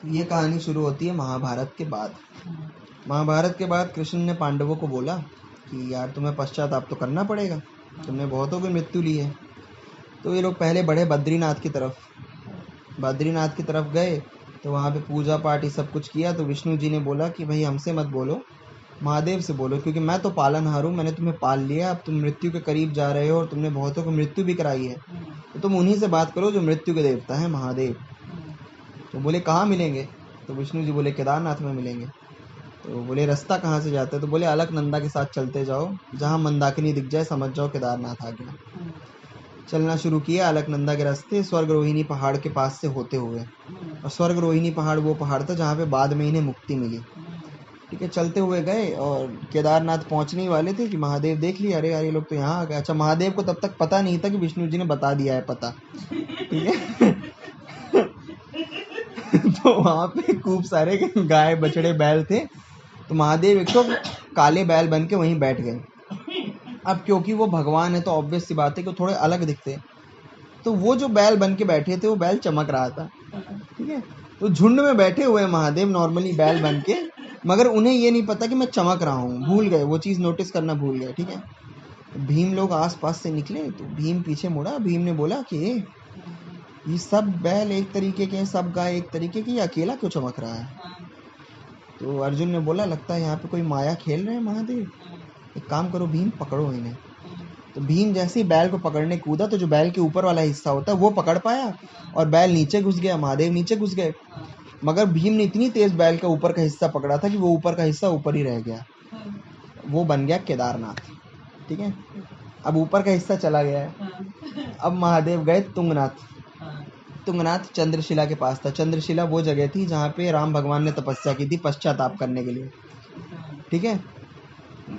ये कहानी शुरू होती है महाभारत के बाद। महाभारत के बाद कृष्ण ने पांडवों को बोला कि यार तुम्हें पश्चाताप तो करना पड़ेगा, तुमने बहुतों की मृत्यु ली है। तो ये लोग पहले बढ़े बद्रीनाथ की तरफ। बद्रीनाथ की तरफ गए तो वहाँ पे पूजा पाठ ये सब कुछ किया। तो विष्णु जी ने बोला कि भाई हमसे मत बोलो, महादेव से बोलो, क्योंकि मैं तो पालनहार हूँ, मैंने तुम्हें पाल लिया। अब तुम मृत्यु के करीब जा रहे हो और तुमने बहुतों को मृत्यु भी कराई है, तो तुम उन्हीं से बात करो जो मृत्यु के देवता हैं, महादेव। तो बोले कहाँ मिलेंगे? तो विष्णु जी बोले केदारनाथ में मिलेंगे। तो बोले रास्ता कहाँ से जाते हैं? तो बोले अलकनंदा के साथ चलते जाओ, जहाँ मंदाकिनी दिख जाए समझ जाओ केदारनाथ आ गया। चलना शुरू किया अलकनंदा के रास्ते, स्वर्ग रोहिणी पहाड़ के पास से होते हुए। और स्वर्ग रोहिणी पहाड़ वो पहाड़ था जहाँ पे बाद में इन्हें मुक्ति मिली। ठीक है, चलते हुए गए और केदारनाथ पहुंचने ही वाले थे कि महादेव देख लिया, अरे यार ये लोग तो यहाँ आ गए। अच्छा, महादेव को तब तक पता नहीं था कि विष्णु जी ने बता दिया है पता। ठीक है। तो वहां पे खूब सारे गाय बछड़े बैल थे। तो महादेव एक तो काले बैल बन के वहीं बैठ गए। अब क्योंकि वो भगवान है तो ऑब्वियस सी बात है कि वो थोड़े अलग दिखते। तो वो जो बैल बन के बैठे थे वो बैल चमक रहा था। ठीक है, तो झुंड में बैठे हुए महादेव नॉर्मली बैल बन के, मगर उन्हें ये नहीं पता कि मैं चमक रहा हूँ, भूल गए, वो चीज़ नोटिस करना भूल गए। ठीक है, भीम लोग आस पास से निकले तो भीम पीछे मुड़ा। भीम ने बोला कि ये सब बैल एक तरीके के हैं, सब गाय एक तरीके की, अकेला क्यों चमक रहा है? तो अर्जुन ने बोला लगता है यहाँ पे कोई माया खेल रहे हैं महादेव, एक काम करो भीम, पकड़ो इन्हें। तो भीम जैसे ही बैल को पकड़ने कूदा तो जो बैल के ऊपर वाला हिस्सा होता है वो पकड़ पाया और बैल नीचे घुस गया, महादेव नीचे घुस गए। मगर भीम ने इतनी तेज बैल का ऊपर का हिस्सा पकड़ा था कि वो ऊपर का हिस्सा ऊपर ही रह गया, वो बन गया केदारनाथ। ठीक है, अब ऊपर का हिस्सा चला गया है। अब महादेव गए तुंगनाथ। तुंगनाथ चंद्रशिला के पास था। चंद्रशिला वो जगह थी जहाँ पे राम भगवान ने तपस्या की थी पश्चाताप करने के लिए। ठीक है,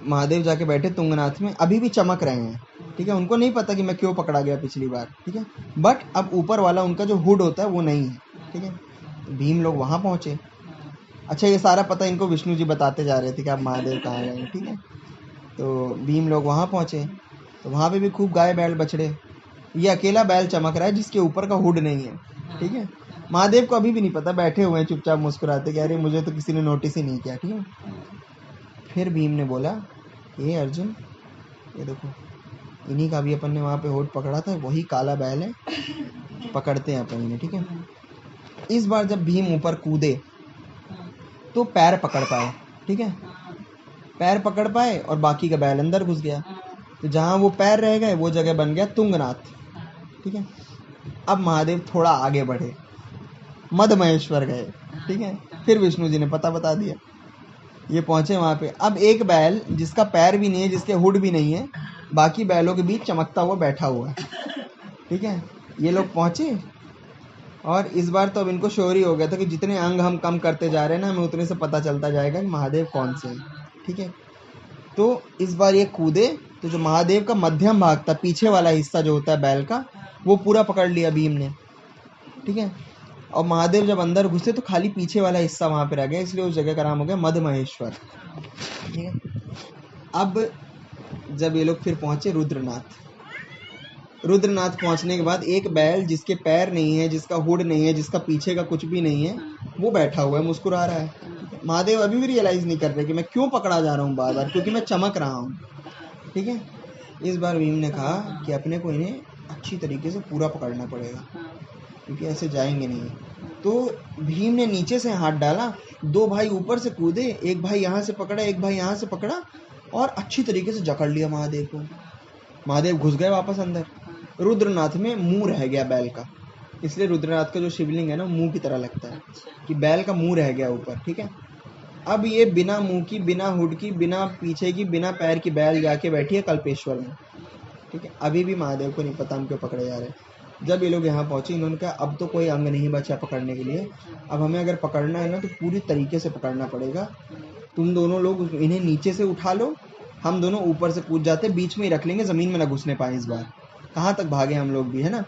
महादेव जाके बैठे तुंगनाथ में, अभी भी चमक रहे हैं। ठीक है, उनको नहीं पता कि मैं क्यों पकड़ा गया पिछली बार। ठीक है, बट अब ऊपर वाला उनका जो हुड होता है वो नहीं है। ठीक है, तो भीम लोग वहां पहुंचे। अच्छा, ये सारा पता इनको विष्णु जी बताते जा रहे थे कि आप महादेव कहाँ गए। ठीक है, तो भीम लोग वहां पहुंचे तो वहां पे भी खूब गाय बैल बछड़े। ये अकेला बैल चमक रहा है जिसके ऊपर का हुड नहीं है। ठीक है, महादेव को अभी भी नहीं पता, बैठे हुए हैं चुपचाप मुस्कुराते कि अरे मुझे तो किसी ने नोटिस ही नहीं किया। ठीक है, फिर भीम ने बोला ये अर्जुन, ये देखो इन्हीं का भी अपन ने वहां पे होठ पकड़ा था, वही काला बैल है, पकड़ते हैं अपन इन्हें। ठीक है, इस बार जब भीम ऊपर कूदे तो पैर पकड़ पाए। ठीक है, पैर पकड़ पाए और बाकी का बैल अंदर घुस गया। तो जहां वो पैर रह गए वो जगह बन गया तुंगनाथ। ठीक है, अब महादेव थोड़ा आगे बढ़े, मद महेश्वर गए। ठीक है, फिर विष्णु जी ने पता बता दिया। ये पहुंचे वहां पे। अब एक बैल जिसका पैर भी नहीं है, जिसके हुड भी नहीं है, बाकी बैलों के बीच चमकता हुआ बैठा हुआ है। ठीक है, ये लोग पहुंचे और इस बार तो अब इनको श्योर ही हो गया था कि जितने अंग हम कम करते जा रहे हैं ना, हमें उतने से पता चलता जाएगा कि महादेव कौन से हैं। ठीक है, तो इस बार ये कूदे तो जो महादेव का मध्यम भाग था, पीछे वाला हिस्सा जो होता है बैल का, वो पूरा पकड़ लिया भीम ने। ठीक है, और महादेव जब अंदर घुसे तो खाली पीछे वाला हिस्सा वहां पे रह गया, इसलिए उस जगह का नाम हो गया मद महेश्वर। ठीक है, अब जब ये लोग फिर पहुंचे रुद्रनाथ। रुद्रनाथ पहुंचने के बाद एक बैल जिसके पैर नहीं है, जिसका हुड नहीं है, जिसका पीछे का कुछ भी नहीं है, वो बैठा हुआ है, मुस्कुरा रहा है। महादेव अभी भी रियलाइज नहीं कर रहे कि मैं क्यों पकड़ा जा रहा हूँ बार बार, क्योंकि मैं चमक रहा हूँ। ठीक है, इस बार भीम ने कहा कि अपने को इन्हें अच्छी तरीके से पूरा पकड़ना पड़ेगा, क्योंकि ऐसे जाएंगे नहीं। तो भीम ने नीचे से हाथ डाला, दो भाई ऊपर से कूदे, एक भाई यहाँ से पकड़ा, एक भाई यहाँ से पकड़ा और अच्छी तरीके से जकड़ लिया महादेव को। महादेव घुस गए वापस अंदर। रुद्रनाथ में मुंह रह गया बैल का, इसलिए रुद्रनाथ का जो शिवलिंग है ना मुंह की तरह लगता है, कि बैल का मुंह रह गया ऊपर। ठीक है, अब ये बिना मुंह की, बिना हुड की, बिना पीछे की, बिना पैर की बैल जाके बैठी है कल्पेश्वर में। ठीक है, अभी भी महादेव को नहीं पता हम क्यों पकड़े जा रहे हैं। जब ये लोग यहाँ पहुंचे, इन्होंने कहा अब तो कोई अंग नहीं बचा पकड़ने के लिए, अब हमें अगर पकड़ना है ना तो पूरी तरीके से पकड़ना पड़ेगा। तुम दोनों लोग इन्हें नीचे से उठा लो, हम दोनों ऊपर से कूद जाते, बीच में ही रख लेंगे, जमीन में ना घुसने पाए। इस बार कहाँ तक भागे हम लोग भी, है ना।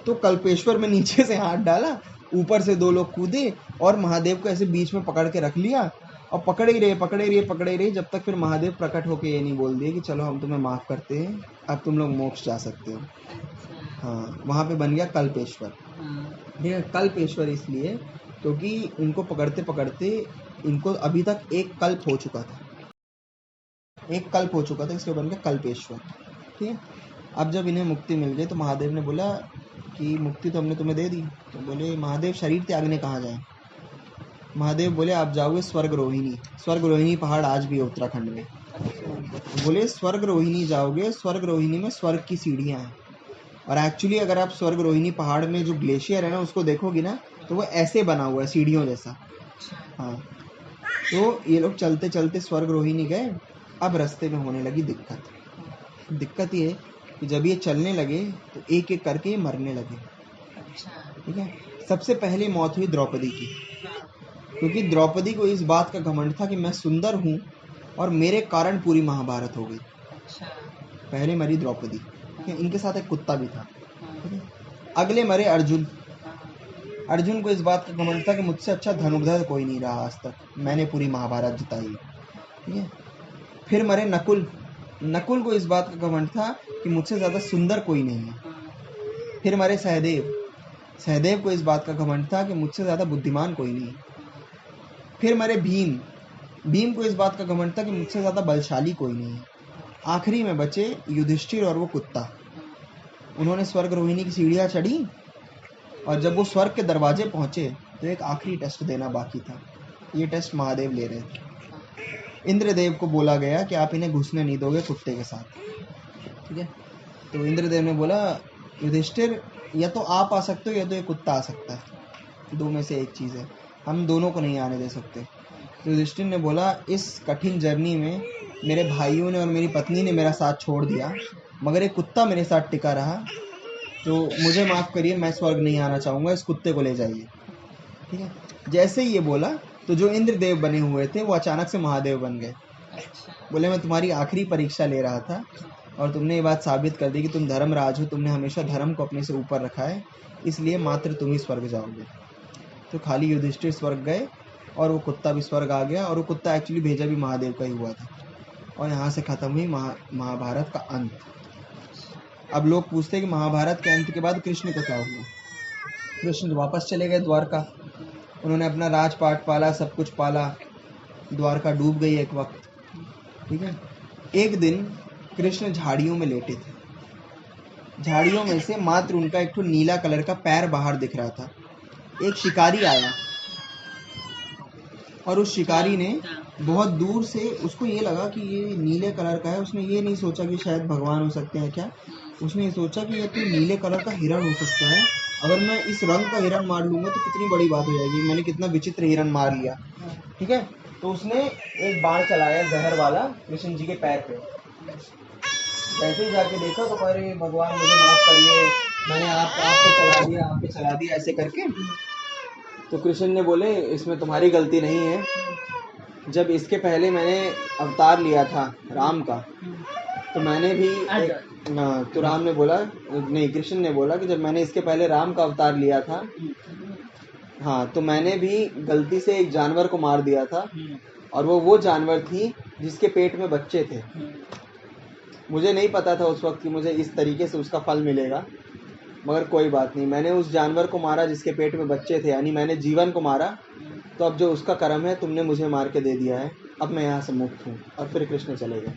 तो कल्पेश्वर में नीचे से हाथ डाला, ऊपर से दो लोग कूदे और महादेव को ऐसे बीच में पकड़ के रख लिया और पकड़े ही रहे जब तक फिर महादेव प्रकट होके ये नहीं बोल दिए कि चलो हम तुम्हें माफ करते हैं, अब तुम लोग मोक्ष जा सकते हो। हाँ, वहां पे बन गया कल्पेश्वर। ठीक है, कल्पेश्वर इसलिए क्योंकि उनको पकड़ते पकड़ते इनको अभी तक एक कल्प हो चुका था, इसलिए बन गया कल्पेश्वर। ठीक है। अब जब इन्हें मुक्ति मिल गई तो महादेव ने बोला कि मुक्ति तो हमने तुम्हें दे दी। तो बोले महादेव शरीर त्यागने कहाँ जाए? महादेव बोले आप जाओगे स्वर्ग रोहिणी पहाड़ आज भी है उत्तराखंड में। बोले स्वर्ग रोहिणी जाओगे, स्वर्ग रोहिणी में स्वर्ग की सीढ़ियाँ हैं। और एक्चुअली अगर आप स्वर्ग रोहिणी पहाड़ में जो ग्लेशियर है ना उसको देखोगी ना तो वो ऐसे बना हुआ है सीढ़ियों जैसा। हाँ, तो ये लोग चलते चलते स्वर्ग रोहिणी गए। अब रास्ते में होने लगी दिक्कत ये कि जब ये चलने लगे तो एक एक करके ये मरने लगे। ठीक है। सबसे पहले मौत हुई द्रौपदी की, क्योंकि द्रौपदी को इस बात का घमंड था कि मैं सुंदर हूँ और मेरे कारण पूरी महाभारत हो गई। पहले मरी द्रौपदी। इनके साथ एक कुत्ता भी था। अगले मरे अर्जुन को इस बात का घमंड था कि मुझसे अच्छा धनुर्धर कोई नहीं रहा आज तक, मैंने पूरी महाभारत जिताई। ठीक है। फिर मरे नकुल को इस बात का घमंड था कि मुझसे ज्यादा सुंदर कोई नहीं है। फिर मरे सहदेव को इस बात का घमंड था कि मुझसे ज्यादा बुद्धिमान कोई नहीं। फिर मरे भीम को इस बात का घमंड था कि मुझसे ज्यादा बलशाली कोई नहीं है। आखिरी में बचे युधिष्ठिर और वो कुत्ता। उन्होंने स्वर्ग रोहिणी की सीढ़ियां चढ़ी और जब वो स्वर्ग के दरवाजे पहुंचे तो एक आखिरी टेस्ट देना बाकी था। ये टेस्ट महादेव ले रहे थे। इंद्रदेव को बोला गया कि आप इन्हें घुसने नहीं दोगे कुत्ते के साथ। ठीक है। तो इंद्रदेव ने बोला युधिष्ठिर या तो आप आ सकते हो या तो ये कुत्ता आ सकता है, दो में से एक चीज़ है, हम दोनों को नहीं आने दे सकते। तो युधिष्ठिर ने बोला इस कठिन जर्नी में मेरे भाइयों ने और मेरी पत्नी ने मेरा साथ छोड़ दिया, मगर एक कुत्ता मेरे साथ टिका रहा, तो मुझे माफ़ करिए, मैं स्वर्ग नहीं आना चाहूँगा, इस कुत्ते को ले जाइए। ठीक है। जैसे ही ये बोला तो जो इंद्रदेव बने हुए थे वो अचानक से महादेव बन गए। बोले मैं तुम्हारी आखिरी परीक्षा ले रहा था और तुमने ये बात साबित कर दी कि तुम धर्मराज हो, तुमने हमेशा धर्म को अपने से ऊपर रखा है, इसलिए मात्र तुम ही स्वर्ग जाओगे। तो खाली युधिष्ठिर स्वर्ग गए और वो कुत्ता भी स्वर्ग आ गया, और वो कुत्ता एक्चुअली भेजा भी महादेव का ही हुआ था। और यहाँ से खत्म हुई महाभारत का अंत। अब लोग पूछते हैं कि महाभारत के अंत के बाद कृष्ण को क्या हुआ? कृष्ण वापस चले गए द्वारका, उन्होंने अपना राजपाट पाला, सब कुछ पाला, द्वारका डूब गई एक वक्त। ठीक है। एक दिन कृष्ण झाड़ियों में लेटे थे, झाड़ियों में से मात्र उनका एक तो नीला कलर का पैर बाहर दिख रहा था। एक शिकारी आया और उस शिकारी ने बहुत दूर से, उसको ये लगा कि ये नीले कलर का है, उसने ये नहीं सोचा कि शायद भगवान हो सकते हैं क्या, उसने ये सोचा कि ये तो नीले कलर का हिरण हो सकता है, अगर मैं इस रंग का हिरण मार लूंगा तो कितनी बड़ी बात हो जाएगी, मैंने कितना विचित्र हिरण मार लिया। ठीक है। तो उसने एक बाण चलाया जहर वाला कृष्ण जी के पैर पे। जैसे ही जाके देखा तो कह रहे भगवान मुझे माफ करिए, मैंने आप पे चला दिया ऐसे करके। तो कृष्ण ने बोले इसमें तुम्हारी गलती नहीं है, जब इसके पहले मैंने अवतार लिया था राम का, तो मैंने भी तो राम ने बोला, नहीं कृष्ण ने बोला कि जब मैंने इसके पहले राम का अवतार लिया था, हाँ, तो मैंने भी गलती से एक जानवर को मार दिया था, और वो जानवर थी जिसके पेट में बच्चे थे। मुझे नहीं पता था उस वक्त कि मुझे इस तरीके से उसका फल मिलेगा, मगर कोई बात नहीं, मैंने उस जानवर को मारा जिसके पेट में बच्चे थे, यानी मैंने जीवन को मारा, तो अब जो उसका कर्म है तुमने मुझे मार के दे दिया है, अब मैं यहाँ से मुक्त हूँ। और फिर कृष्ण चले गए।